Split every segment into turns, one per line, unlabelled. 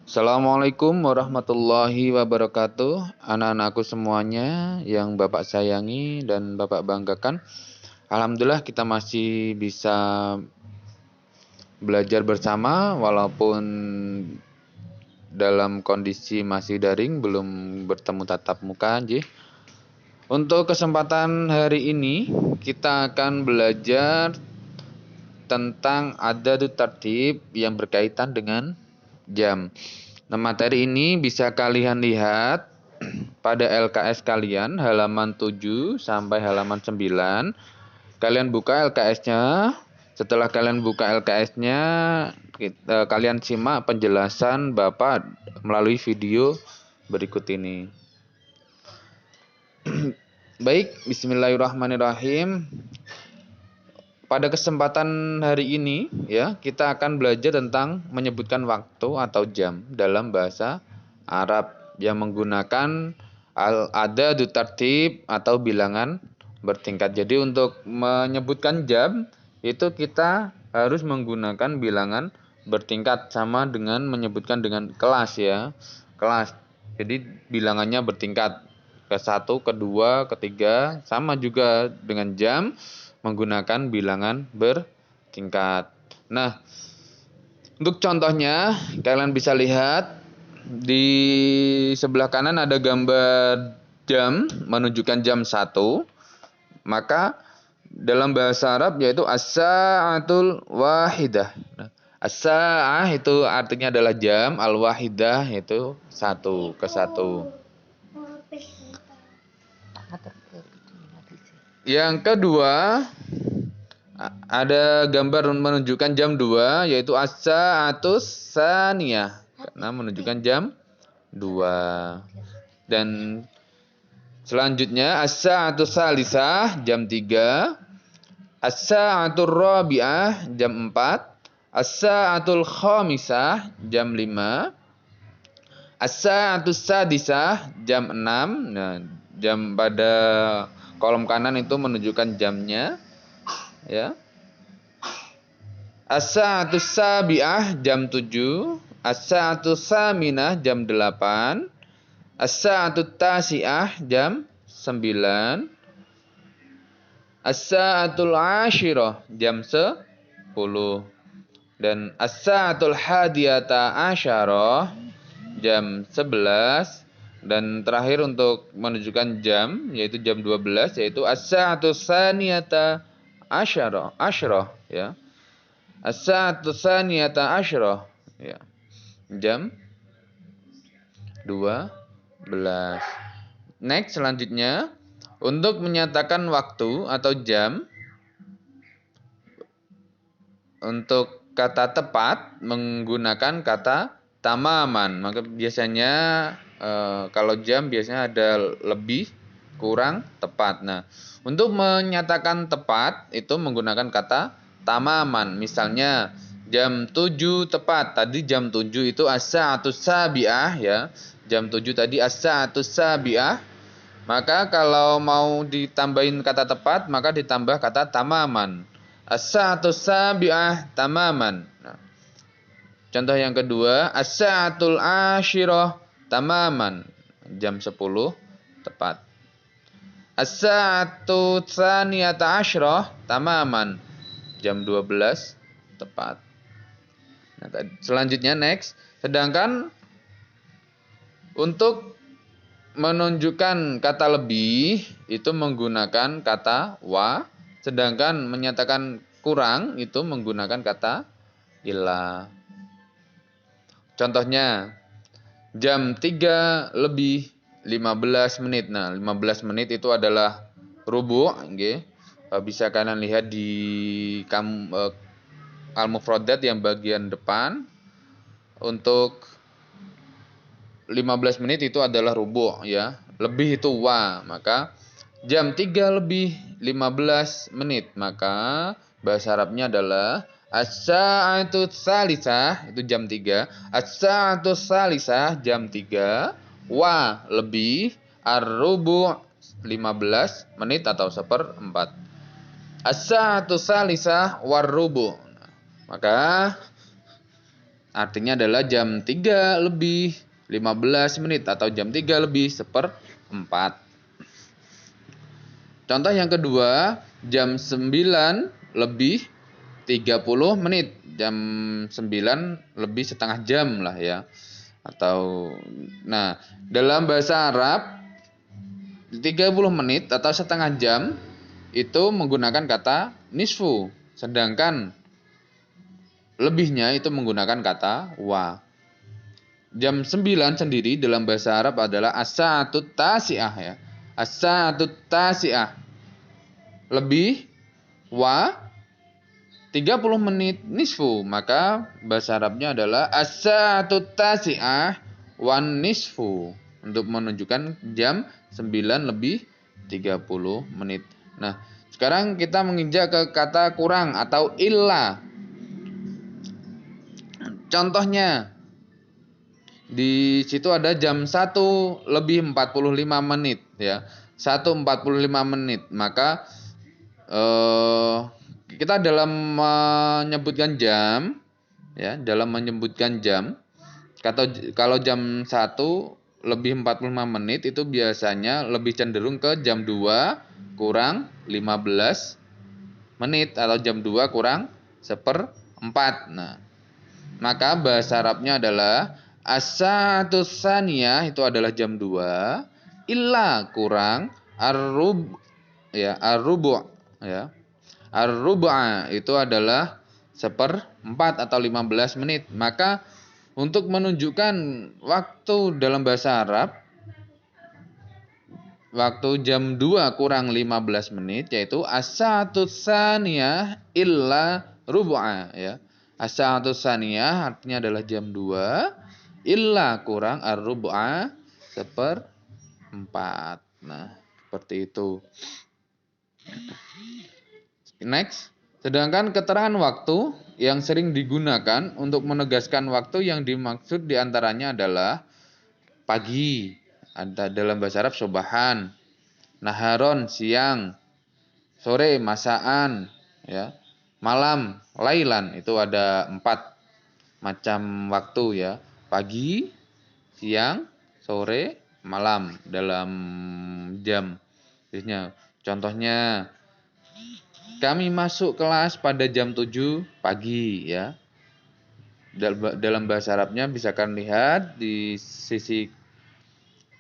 Assalamualaikum warahmatullahi wabarakatuh. Anak-anakku semuanya yang Bapak sayangi dan Bapak banggakan. Alhamdulillah kita masih bisa belajar bersama walaupun dalam kondisi masih daring, belum bertemu tatap muka. Untuk kesempatan hari ini kita akan belajar tentang adadu tertib yang berkaitan dengan jam. Nah, materi ini bisa kalian lihat pada LKS kalian halaman 7 sampai halaman 9. Kalian buka LKS-nya. Setelah kalian buka LKS-nya, kalian simak penjelasan Bapak melalui video berikut ini. Baik, bismillahirrahmanirrahim. Pada kesempatan hari ini ya, kita akan belajar tentang menyebutkan waktu atau jam dalam bahasa Arab yang menggunakan al-adadu tartib atau bilangan bertingkat. Jadi untuk menyebutkan jam itu kita harus menggunakan bilangan bertingkat, sama dengan menyebutkan dengan kelas ya. Kelas. Jadi bilangannya bertingkat. Ke satu, kedua, ketiga, sama juga dengan jam menggunakan bilangan bertingkat. Nah, untuk contohnya kalian bisa lihat di sebelah kanan ada gambar jam menunjukkan jam 1. Maka dalam bahasa Arab yaitu as-sa'atul wahidah. Nah, as-sa'ah itu artinya adalah jam, al-wahidah itu satu, ke satu. Yang kedua, ada gambar menunjukkan jam 2 yaitu as-sa'atus saniyah karena menunjukkan jam 2. Dan selanjutnya as-sa'atus salisah jam 3, as-sa'atur rabi'ah jam 4, as-sa'atul khamisah jam 5, as-sa'atus sadisah jam 6. Nah, jam pada kolom kanan itu menunjukkan jamnya ya. As-sa'atus sabi'ah jam 7, as-sa'atus saminah jam 8, as-sa'atut tasi'ah jam 9, as-sa'atul ashirah jam 10, dan as-sa'atul hadiyata asyarah jam 11. Dan terakhir untuk menunjukkan jam yaitu jam 12 yaitu as-sa'atus saniyata asyarah ya. As-sa'atus saniyata asyarah ya. Jam 12. Next, selanjutnya untuk menyatakan waktu atau jam, untuk kata tepat menggunakan kata tamaman. Maka biasanya kalau jam biasanya ada lebih, kurang, tepat. Nah, untuk menyatakan tepat itu menggunakan kata tamaman. Misalnya jam 7 tepat. Tadi jam 7 itu as-sa'atus sabi'ah ya. Jam 7 tadi as-sa'atus sabi'ah. Maka kalau mau ditambahin kata tepat, maka ditambah kata tamaman. As-sa'atus sabi'ah tamaman. Nah, contoh yang kedua, as-sa'atul ashirah tamaman. Jam 10 tepat. As-sa'atu tsaniyata asyrah tamaman. Jam 12 tepat. Nah, selanjutnya next. Sedangkan untuk menunjukkan kata lebih itu menggunakan kata wa. Sedangkan menyatakan kurang itu menggunakan kata illa. Contohnya jam 3 lebih 15 menit. Nah, 15 menit itu adalah rubu', okay. Bisa kalian lihat di al-mufradat yang bagian depan. Untuk 15 menit itu adalah rubu' ya. Lebih itu wa. Maka jam 3 lebih 15 menit. Maka bahasa Arabnya adalah as-sa'atu salisah itu jam 3. As-sa'atu salisah jam 3. Wa lebih ar-rubu' 15 menit atau 1/4. As-sa'atu salisah war-rubu'. Maka artinya adalah jam 3 lebih 15 menit atau jam 3 lebih 1/4. Contoh yang kedua, jam 9 lebih 30 menit. Jam 9 lebih setengah jam lah ya. Atau nah, dalam bahasa Arab 30 menit atau setengah jam itu menggunakan kata nisfu, sedangkan lebihnya itu menggunakan kata wa. Jam 9 sendiri dalam bahasa Arab adalah as-sa'atut tasi'ah ya. As-sa'atut tasi'ah. Lebih wa 30 menit nisfu, maka bahasa Arabnya adalah as-sa'atut tasi'ah wan nisfu untuk menunjukkan jam 9 lebih 30 menit. Nah, sekarang kita menginjak ke kata kurang atau illa. Contohnya di situ ada jam 1 lebih 45 menit ya. 1:45 menit. Maka kita dalam menyebutkan jam ya, dalam menyebutkan jam kalau jam 1 lebih 45 menit itu biasanya lebih cenderung ke jam 2 kurang 15 menit atau jam 2 kurang 1/4. Nah, maka bahasa Arabnya adalah as-sa'atus tsaniyah itu adalah jam 2 illa kurang ar-rub ya, ar-rubu' ya. Ar-rub'a itu adalah 1/4 atau 15 menit. Maka untuk menunjukkan waktu dalam bahasa Arab, waktu jam 2 kurang 15 menit yaitu as-sa'atus tsaniyah illa rub'a ya. As-sa'atus tsaniyah artinya adalah jam 2 illa kurang ar-rub'a 1/4. Nah, seperti itu. Next, sedangkan keterangan waktu yang sering digunakan untuk menegaskan waktu yang dimaksud diantaranya adalah pagi, ada dalam bahasa Arab sobahan, naharon siang, sore masaan, ya, malam lailan, itu ada 4 macam waktu ya, pagi, siang, sore, malam dalam jam. Contohnya kami masuk kelas pada jam 7 pagi ya. Dalam bahasa Arabnya bisa kalian lihat di sisi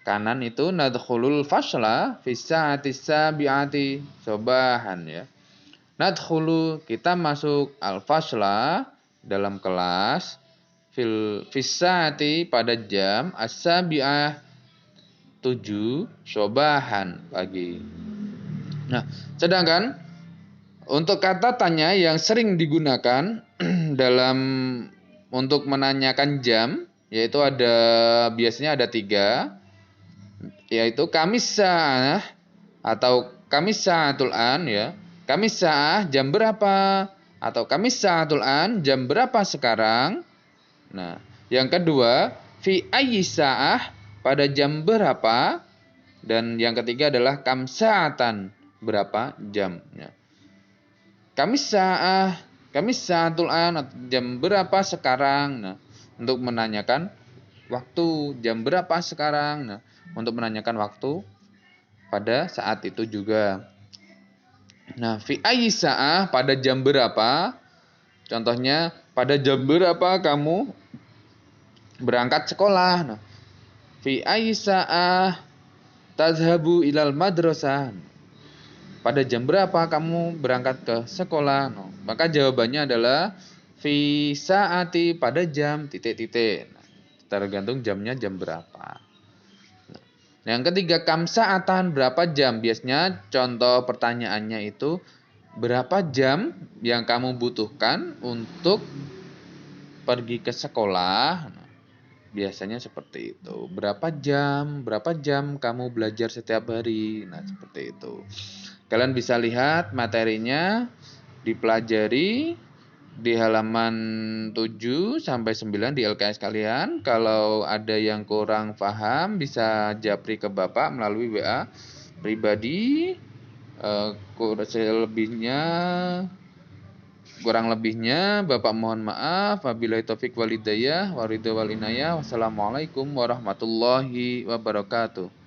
kanan itu nadkhulul fasla fi sa'ati sabi'ati sobahan ya. Nadkhulu kita masuk al-fasla dalam kelas fis sa'ati pada jam as-sabi'ah 7 sobahan pagi. Nah, sedangkan untuk kata tanya yang sering digunakan dalam untuk menanyakan jam, yaitu biasanya ada 3, yaitu kamis sa'ah atau kamis sa'atul an ya. Kamis sa'ah jam berapa? Atau kamis sa'atul an jam berapa sekarang? Nah, yang kedua fi ayyi sa'ah pada jam berapa? Dan yang ketiga adalah kam sa'atan berapa jam ya. Kamis sa'atul an jam berapa sekarang? Nah, untuk menanyakan waktu jam berapa sekarang? Nah, untuk menanyakan waktu pada saat itu juga. Nah, fi ayyi sa'ah pada jam berapa? Contohnya pada jam berapa kamu berangkat sekolah? Nah, fi ayyi sa'ah tadhhabu ilal madrasah? Pada jam berapa kamu berangkat ke sekolah? No. Maka jawabannya adalah fi saati pada jam titik-titik. Nah, tergantung jamnya jam berapa. Nah, yang ketiga kam saatan berapa jam? Biasanya contoh pertanyaannya itu berapa jam yang kamu butuhkan untuk pergi ke sekolah? Nah, biasanya seperti itu. Berapa jam kamu belajar setiap hari? Nah, seperti itu. Kalian bisa lihat materinya dipelajari di halaman 7 sampai 9 di LKS kalian. Kalau ada yang kurang paham bisa japri ke Bapak melalui WA pribadi. Selebihnya Kurang lebihnya Bapak mohon maaf. Wabillahi taufik walhidayah, waridho wal inayah. Wassalamualaikum warahmatullahi wabarakatuh.